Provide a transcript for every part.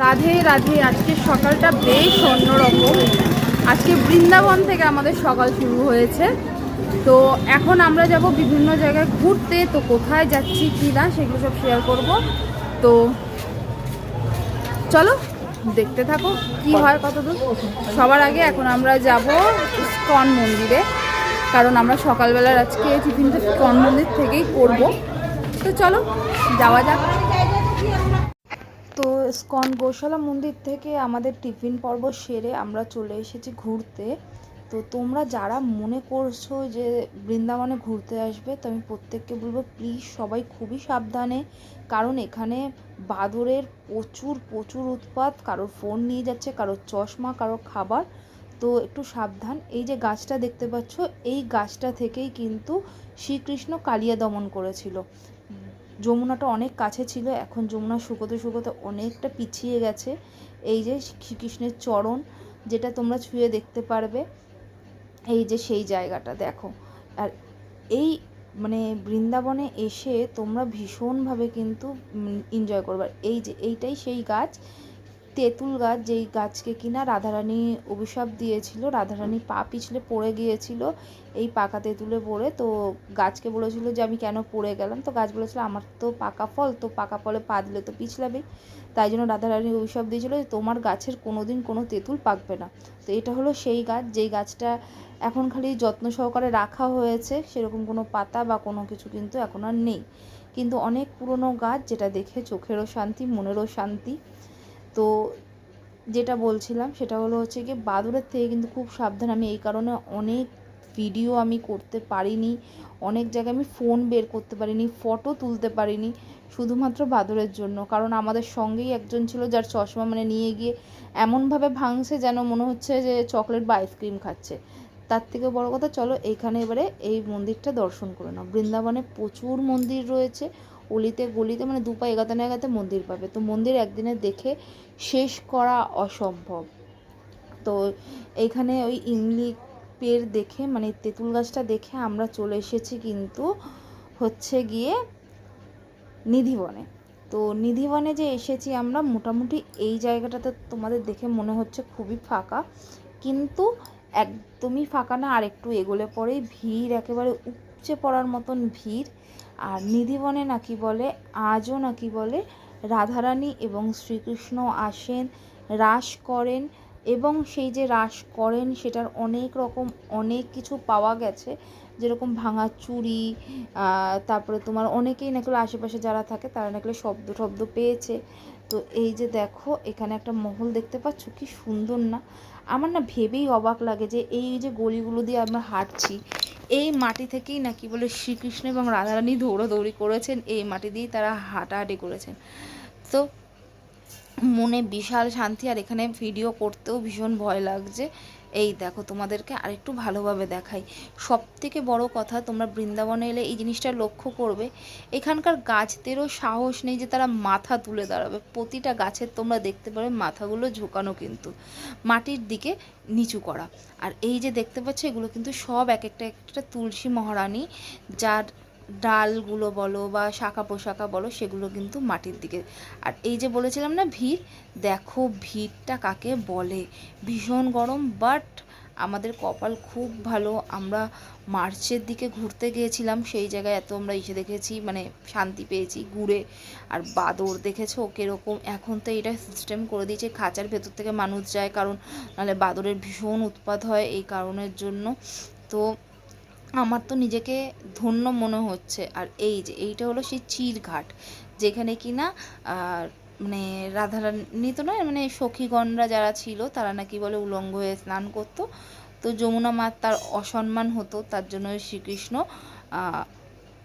রাধে রাধে। আজকে সকালটা বেশ অন্যরকম। আজকে বৃন্দাবন থেকে আমাদের সকাল শুরু হয়েছে। তো এখন আমরা যাব বিভিন্ন জায়গায় ঘুরতে। তো কোথায় যাচ্ছি কি না সেগুলো সব শেয়ার করব। তো চলো দেখতে থাকো কি হয় কতদূর। সবার আগে এখন আমরা যাব ইস্কন মন্দিরে, কারণ আমরা সকালবেলার আজকে টিফিনটা ইস্কন মন্দির থেকেই করব। তো চলো যাওয়া যাক। তো ইস্কন গোশালা মন্দির থেকে আমাদের টিফিন পর্ব সেরে আমরা চলে এসেছি ঘুরতে। তো তোমরা যারা মনে করছো যে বৃন্দাবনে ঘুরতে আসবে, তো আমি প্রত্যেককে বলবো প্লিজ সবাই খুবই সাবধানে, কারণ এখানে বাদরের প্রচুর প্রচুর উৎপাত। কারোর ফোন নিয়ে যাচ্ছে, কারোর চশমা, কারোর খাবার। তো একটু সাবধান। এই যে গাছটা দেখতে পাচ্ছ, এই গাছটা থেকেই কিন্তু শ্রীকৃষ্ণ কালিয়া দমন করেছিল। যমুনাটা অনেক কাছে ছিল, এখন যমুনা শুকোতে শুকোতে অনেকটা পিছিয়ে গেছে। এই যে শ্রীকৃষ্ণের চরণ, যেটা তোমরা ছুঁয়ে দেখতে পারবে, এই যে সেই জায়গাটা দেখো। আর এই মানে বৃন্দাবনে এসে তোমরা ভীষণভাবে কিন্তু এনজয় করবে। এই যে এইটাই সেই গাছ, তেঁতুল গাছ, যেই গাছকে কিনা রাধারানী অভিশাপ দিয়েছিল। রাধারানী পা পিছলে পড়ে গিয়েছিল এই পাকা তেঁতুলে পড়ে। তো গাছকে বলেছিল যে আমি কেন পড়ে গেলাম, তো গাছ বলেছিল আমার তো পাকা ফল, তো পাকা ফলে পা দিলে তো পিছলাবে। তাই জন্য রাধারানী অভিশাপ দিয়েছিল যে তোমার গাছের কোনো দিন কোনো তেঁতুল পাকবে না। তো এটা হলো সেই গাছ, যেই গাছটা এখন খালি যত্ন সহকারে রাখা হয়েছে, সেরকম কোনো পাতা বা কোনো কিছু কিন্তু এখন আর নেই। কিন্তু অনেক পুরনো গাছ, যেটা দেখে চোখেরও শান্তি, মনেরও শান্তি। তো যেটা বলছিলাম সেটা হলো হচ্ছে কি, বাদুড়ের থেকে কিন্তু খুব সাবধান। আমি এই কারণে অনেক ভিডিও আমি করতে পারিনি, অনেক জায়গায় আমি ফোন বের করতে পারিনি, ফটো তুলতে পারিনি, শুধুমাত্র বাদুড়ের জন্য। কারণ আমাদের সঙ্গেই একজন ছিল যার চশমা মানে নিয়ে গিয়ে এমনভাবে ভাঙছে যেন মনে হচ্ছে যে চকলেট বা আইসক্রিম খাচ্ছে। তার থেকে বড় কথা, চলো এইখানে এবারে এই মন্দিরটা দর্শন করে নাও। বৃন্দাবনে প্রচুর মন্দির রয়েছে, অলিতে গলিতে, মানে দু পা এগাতে না এগাতে মন্দির পাবে। তো মন্দির একদিনে দেখে শেষ করা অসম্ভব। তো এইখানে ওই ইমলি পেড় দেখে, মানে তেঁতুল গাছটা দেখে আমরা চলে এসেছি কিন্তু হচ্ছে গিয়ে নিধিবনে। তো নিধিবনে যে এসেছি আমরা, মোটামুটি এই জায়গাটাতে তোমাদের দেখে মনে হচ্ছে খুবই ফাঁকা, কিন্তু একদমই ফাঁকা না। আর একটু এগোলে পরেই ভিড়, একেবারে উপচে পড়ার মতন ভিড়। আর নিধিবনে নাকি বলে, আজও নাকি বলে, রাধারানী এবং শ্রীকৃষ্ণ আসেন, রাস করেন। এবং সেই যে রাস করেন সেটার অনেক রকম অনেক কিছু পাওয়া গেছে, যেরকম ভাঙা চুড়ি, তারপরে তোমার অনেকেই নাকি আশেপাশে যারা থাকে তারা নাকি শব্দ পেয়েছে। তো এই যে দেখো, এখানে একটা মহল দেখতে পাচ্ছ, কি সুন্দর না? আমার না ভেবেই অবাক লাগে যে এই যে গলিগুলো দিয়ে আমরা হাঁটছি, এই মাটি থেকেই নাকি বলে শ্রীকৃষ্ণ এবং রাধারানী দৌড়াদৌড়ি করেছেন, এই মাটি দিয়েই তারা হাঁটাহাঁটি করেছেন। তো মনে বিশাল শান্তি। আর এখানে ভিডিও করতেও ভীষণ ভয় লাগছে। এই দেখো, তোমাদেরকে আরেকটু ভালোভাবে দেখাই। সব থেকে বড় কথা, তোমরা বৃন্দাবনে এলে এই জিনিসটা লক্ষ্য করবে, এখানকার গাছদেরও সাহস নেই যে তারা মাথা তুলে দাঁড়াবে। প্রতিটা গাছের তোমরা দেখতে পাবে মাথাগুলো ঝুঁকানো, কিন্তু মাটির দিকে নিচু করা। আর এই যে দেখতে পাচ্ছ, এগুলো কিন্তু সব এক একটা একটা তুলসী মহারানী, যার ডালগুলো বলো বা শাখা পোশাকা বলো, সেগুলো কিন্তু মাটির দিকে। আর এই যে বলেছিলাম না ভিড়, দেখো ভিড়টা কাকে বলে। ভীষণ গরম, বাট আমাদের কপাল খুব ভালো। আমরা মার্চের দিকে ঘুরতে গিয়েছিলাম, সেই জায়গায় এত আমরা এসে দেখেছি, মানে শান্তি পেয়েছি ঘুরে। আর বাদর দেখেছো কীরকম, এখন তো এটা সিস্টেম করে দিয়েছে খাঁচার ভেতর থেকে মানুষ যায়, কারণ নাহলে বাদরের ভীষণ উৎপাত হয় এই কারণের জন্য। তো আমার তো নিজেকে ধন্য মনে হচ্ছে। আর এই যে এইটা হলো সেই চিরঘাট, যেখানে কিনা মানে রাধারানী তো নয়, মানে সখীগণরা যারা ছিল তারা নাকি বলে উলঙ্গ হয়ে স্নান করতো। তো যমুনা মা তার অসম্মান হতো, তার জন্য শ্রীকৃষ্ণ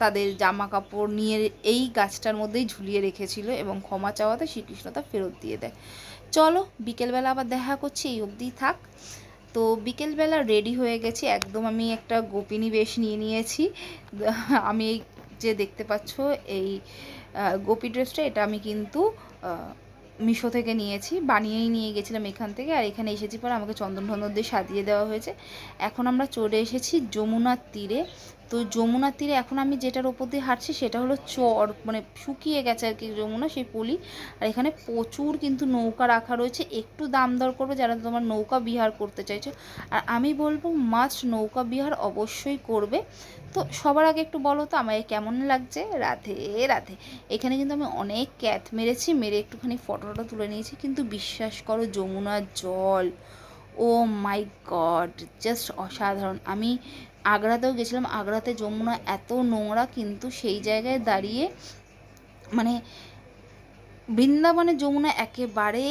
তাদের জামা কাপড় নিয়ে এই গাছটার মধ্যেই ঝুলিয়ে রেখেছিল, এবং ক্ষমা চাওয়াতে শ্রীকৃষ্ণ তা ফেরত দিয়ে দেয়। চলো বিকেলবেলা আবার দেখা করছি, এই অবধিই থাক। তো বিকেলবেলা রেডি হয়ে গেছি একদম, আমি একটা গোপিনী বেশ নিয়ে নিয়েছি। আমি এই যে দেখতে পাচ্ছ এই গোপী ড্রেসটা, এটা আমি কিন্তু মিশো থেকে নিয়েছি, বানিয়েই নিয়ে গেছিলাম এখান থেকে। আর এখানে এসেছি পরে আমাকে চন্দন টন্দন দিয়ে সাজিয়ে দেওয়া হয়েছে। এখন আমরা চলে এসেছি যমুনার তীরে। তো যমুনার তীরে এখন আমি যেটার ওপর দিয়ে হাঁটছি সেটা হলো চর, মানে শুকিয়ে গেছে আর কি যমুনা, সেই পলি। আর এখানে প্রচুর কিন্তু নৌকা রাখা রয়েছে, একটু দাম দর করবে যারা তোমার নৌকা বিহার করতে চাইছো। আর আমি বলবো মাস্ট নৌকা বিহার অবশ্যই করবে। তো সবার আগে একটু বলো তো আমায় কেমন লাগছে। রাধে রাধে। এখানে কিন্তু আমি অনেক ক্যাথ মেরেছি, মেরে একটুখানি ফটোটা তুলে নিয়েছি, কিন্তু বিশ্বাস করো যমুনার জল, ও মাই গড, জাস্ট অসাধারণ। আমি আগ্রাতেও গেছিলাম, আগ্রাতে যমুনা এত নোংরা, কিন্তু সেই জায়গায় দাঁড়িয়ে মানে বৃন্দাবনের যমুনা একেবারে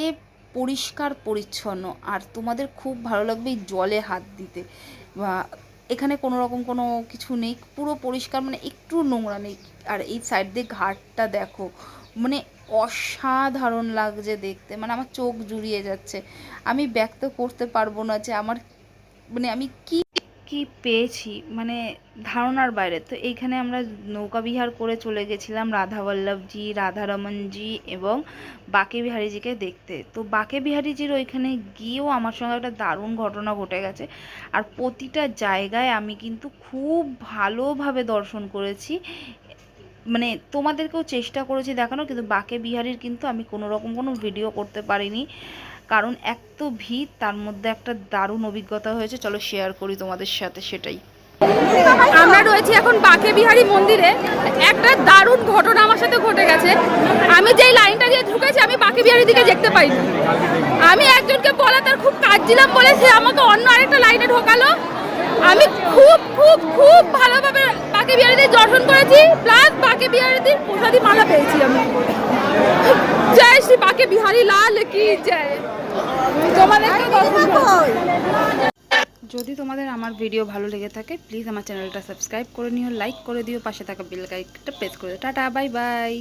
পরিষ্কার পরিচ্ছন্ন। আর তোমাদের খুব ভালো লাগবে এই জলে হাত দিতে। এখানে কোনো রকম কোনো কিছু নেই, পুরো পরিষ্কার, মানে একটু নোংরা নেই। আর এই সাইড দিয়ে ঘাটটা দেখো, মানে অসাধারণ লাগছে দেখতে, মানে আমার চোখ জুড়িয়ে যাচ্ছে। আমি ব্যক্ত করতে পারবো না যে আমার মানে আমি কি কি পেয়েছি, মানে ধারণার বাইরে। তো এইখানে আমরা নৌকা বিহার করে চলে গেছিলাম রাধাবল্লভজি, রাধারমনজি এবং বাঁকে বিহারীজিকে দেখতে। তো বাঁকে বিহারীজির ওইখানে গিয়েও আমার সঙ্গে একটা দারুণ ঘটনা ঘটে গেছে। আর প্রতিটা জায়গায় আমি কিন্তু খুব ভালোভাবে দর্শন করেছি, মানে তোমাদেরকেও চেষ্টা করেছি দেখানো, কিন্তু বাঁকে বিহারীর কিন্তু আমি কোনো রকম কোনো ভিডিও করতে পারিনি, কারণ এক তো ভিড়, তার মধ্যে একটা দারুণ অভিজ্ঞতা হয়েছে। চলো শেয়ার করি তোমাদের সাথে সেটাই। আমরা রয়েছি এখন বাঁকে বিহারী মন্দিরে। একটা দারুণ ঘটনা আমার সাথে ঘটে গেছে। আমি যেই লাইনটা দিয়ে ঢুকেছি আমি বাঁকে বিহারীর দিকে দেখতে পাইনি। আমি একজনকে বলা তার খুব কাজ দিলাম বলে সে আমাকে অন্য আরেকটা লাইনে ঢোকালো। আমি খুব খুব খুব ভালোভাবে বাঁকে বিহারীদের দর্শন করেছি, প্লাস বাঁকে বিহারীদের প্রসাদী মালা পেয়েছি আমি। জয় শ্রী বাঁকে বিহারী লাল কি জয়। তোমাদেরকে দর্শন করো। যদি তোমাদের আমার ভিডিও ভালো লেগে থাকে প্লিজ আমার চ্যানেলটা সাবস্ক্রাইব করে নিও, লাইক করে দিও, পাশে থাকা বেল আইকনটা প্রেস করে দিও। Tata, bye bye.